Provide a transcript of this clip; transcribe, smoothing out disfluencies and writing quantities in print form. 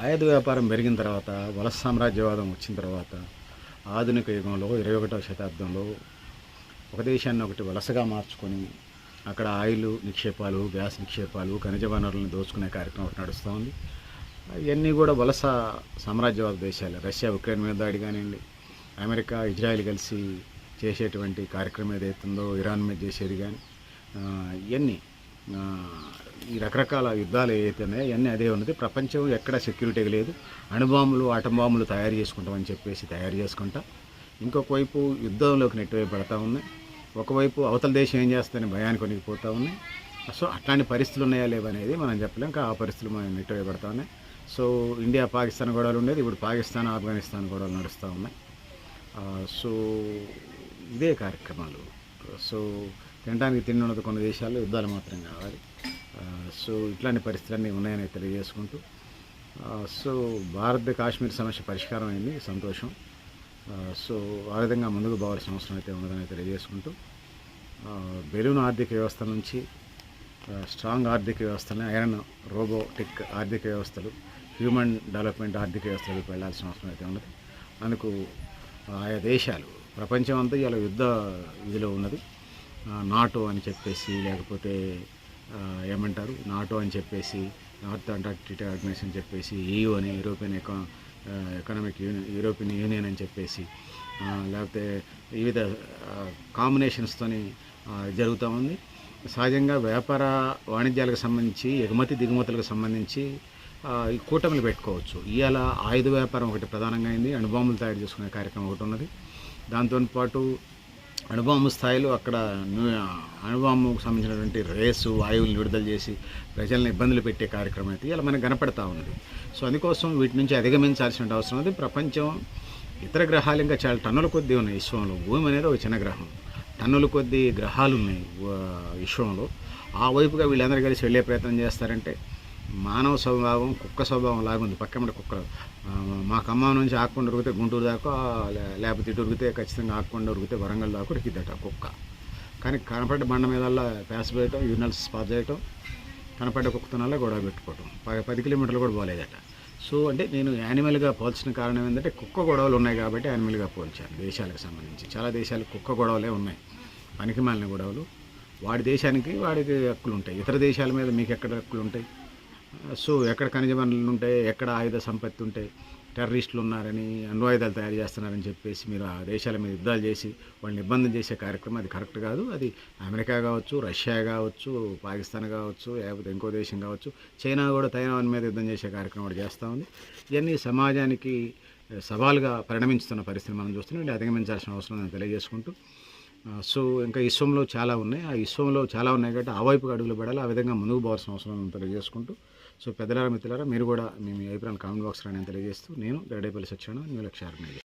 ఆయుధ వ్యాపారం పెరిగిన తర్వాత, వలస సామ్రాజ్యవాదం వచ్చిన తర్వాత, ఆధునిక యుగంలో 21వ శతాబ్దంలో ఒక దేశాన్ని ఒకటి వలసగా మార్చుకొని అక్కడ ఆయిల్ నిక్షేపాలు, గ్యాస్ నిక్షేపాలు, ఖనిజ వనరులను దోచుకునే కార్యక్రమం ఒకటి నడుస్తూ ఉంది. ఇవన్నీ కూడా వలస సామ్రాజ్యవాద దేశాలు. రష్యా ఉక్రెయిన్ మీద దాడి కానివ్వండి, అమెరికా ఇజ్రాయెల్ కలిసి చేసేటువంటి కార్యక్రమం ఏదైతుందో ఇరాన్ మీద చేసేది కానీ, ఇవన్నీ ఈ రకరకాల యుద్ధాలు ఏవైతే ఉన్నాయో ఇవన్నీ అదే ఉన్నది. ప్రపంచం ఎక్కడ సెక్యూరిటీ లేదు. అణుబాంబులు, ఆటం బాంబులు తయారు చేసుకుంటామని చెప్పేసి తయారు చేసుకుంటా, ఇంకొక వైపు యుద్ధంలోకి నెట్టివేయబడతా ఉన్నాయి. ఒకవైపు అవతల దేశం ఏం చేస్తుందని భయానికి కొనిగిపోతూ ఉన్నాయి. సో అట్లాంటి పరిస్థితులు ఉన్నాయా లేవనేది మనం చెప్పలేం. ఆ పరిస్థితులు మనం నెట్టివేయబడతా ఉన్నాయి. సో ఇండియా పాకిస్తాన్ గొడవలు ఉండేది, ఇప్పుడు పాకిస్తాన్ ఆఫ్ఘనిస్తాన్ గొడవలు నడుస్తూ ఉన్నాయి. సో ఇదే కార్యక్రమాలు. సో తినడానికి తిండి ఉన్నది కొన్ని దేశాల్లో, యుద్ధాలు మాత్రం కావాలి. సో ఇట్లాంటి పరిస్థితులన్నీ ఉన్నాయని తెలియజేసుకుంటూ, సో భారత్ కాశ్మీర్ సమస్య పరిష్కారం అయింది, సంతోషం. సో ఆ విధంగా ముందుకు పోవాల్సిన అవసరం అయితే ఉన్నదని తెలియజేసుకుంటూ, బెలూన్ ఆర్థిక వ్యవస్థ నుంచి స్ట్రాంగ్ ఆర్థిక వ్యవస్థని ఐరన్ రోబోటిక్ ఆర్థిక వ్యవస్థలు, హ్యూమన్ డెవలప్మెంట్ ఆర్థిక వ్యవస్థలకు వెళ్లాల్సిన అవసరం అయితే ఉన్నది. అందుకు ఆయా దేశాలు, ప్రపంచం అంతా ఇలా యుద్ధ ఇదిలో ఉన్నది. నాటో అని చెప్పేసి, లేకపోతే ఏమంటారు నాటో అని చెప్పేసి, నార్త్ అంటార్క్టిక్ ఆర్గనైజేషన్ అని చెప్పేసి, EU అని యూరోపియన్ యూరోపియన్ యూనియన్ అని చెప్పేసి, లేకపోతే వివిధ కాంబినేషన్స్తోని జరుగుతూ ఉంది. సహజంగా వ్యాపార వాణిజ్యాలకు సంబంధించి, ఎగుమతి దిగుమతులకు సంబంధించి ఈ కూటమిలు పెట్టుకోవచ్చు. ఇవాళ ఆయుధ వ్యాపారం ఒకటి ప్రధానంగా అయింది. అణుబాంబులు తయారు చేసుకునే కార్యక్రమం ఒకటి ఉన్నది. దాంతోపాటు అణుబాంబు స్థాయిలో అక్కడ అణుబాంబుకు సంబంధించినటువంటి రేసు వాయువులను విడుదల చేసి ప్రజలను ఇబ్బందులు పెట్టే కార్యక్రమం అయితే ఇలా మనకు కనపడతా ఉన్నది. సో అందుకోసం వీటి నుంచి అధిగమించాల్సిన అవసరం ఉంది. ప్రపంచం ఇతర గ్రహాలు ఇంకా చాలా టన్నుల కొద్దీ ఉన్నాయి విశ్వంలో. భూమి అనేది ఒక చిన్న గ్రహం, టన్నుల కొద్దీ గ్రహాలు ఉన్నాయి విశ్వంలో. ఆ వైపుగా వీళ్ళందరూ కలిసి వెళ్ళే ప్రయత్నం చేస్తారంటే మానవ స్వభావం కుక్క స్వభావం లాగుంది. పక్కన కుక్క మా ఖమ్మం నుంచి ఆకుండా ఉరికితే గుంటూరు దాకా, లేకపోతే ఇటు ఉరికితే ఖచ్చితంగా ఆకుండా ఉరికితే వరంగల్ దాకా ఉరికిద్దట కుక్క. కానీ కనపడ్డ బండ మీదల్లా ప్యాస్ చేయటం, యూరినల్స్ పాస్ చేయటం, కనపడ్డ కుక్కతోనల్లా గొడవ పెట్టుకోవటం, 10 కిలోమీటర్లు కూడా పోలేదట. సో అంటే నేను యానిమల్గా పోల్చిన కారణం ఏంటంటే కుక్క గొడవలు ఉన్నాయి కాబట్టి యానిమల్గా పోల్చాను. దేశాలకు సంబంధించి చాలా దేశాలు కుక్క గొడవలే ఉన్నాయి, పనికిమాలిన గొడవలు. వాడి దేశానికి వాడికి హక్కులు ఉంటాయి, ఇతర దేశాల మీద మీకు ఎక్కడ హక్కులు ఉంటాయి? సో ఎక్కడ ఖనిజ వనరులు ఉంటాయి, ఎక్కడ ఆయుధ సంపత్తి ఉంటాయి, టెర్రరిస్టులు ఉన్నారని, అణ్వాయుధాలు తయారు చేస్తున్నారని చెప్పేసి మీరు ఆ దేశాల మీద యుద్ధాలు చేసి వాళ్ళని ఇబ్బంది చేసే కార్యక్రమం అది కరెక్ట్ కాదు. అది అమెరికా కావచ్చు, రష్యా కావచ్చు, పాకిస్తాన్ కావచ్చు, లేకపోతే ఇంకో దేశం కావచ్చు, చైనా కూడా తైవాన్ మీద యుద్ధం చేసే కార్యక్రమం కూడా చేస్తూ ఉంది. ఇవన్నీ సమాజానికి సవాలుగా పరిణమించుతున్న పరిస్థితిని మనం చూస్తున్నాం. అధిగమించాల్సిన అవసరం నేను తెలియజేసుకుంటూ, సో ఇంకా విశ్వంలో చాలా ఉన్నాయి, ఆ విశ్వంలో చాలా ఉన్నాయి కాబట్టి ఆ వైపుకి అడుగులు పడాలి, ఆ విధంగా ముందుకు పోవాల్సిన అవసరం తెలియజేసుకుంటూ, సో పెద్దలారా మిత్రులారా మీరు కూడా మీ అభిప్రాయాలు కామెంట్ బాక్స్లో నేను తెలియజేస్తూ, నేను గరడేపల్లి సత్యనారాయణ, న్యూ లక్ష్య ఆర్గనైజేషన్.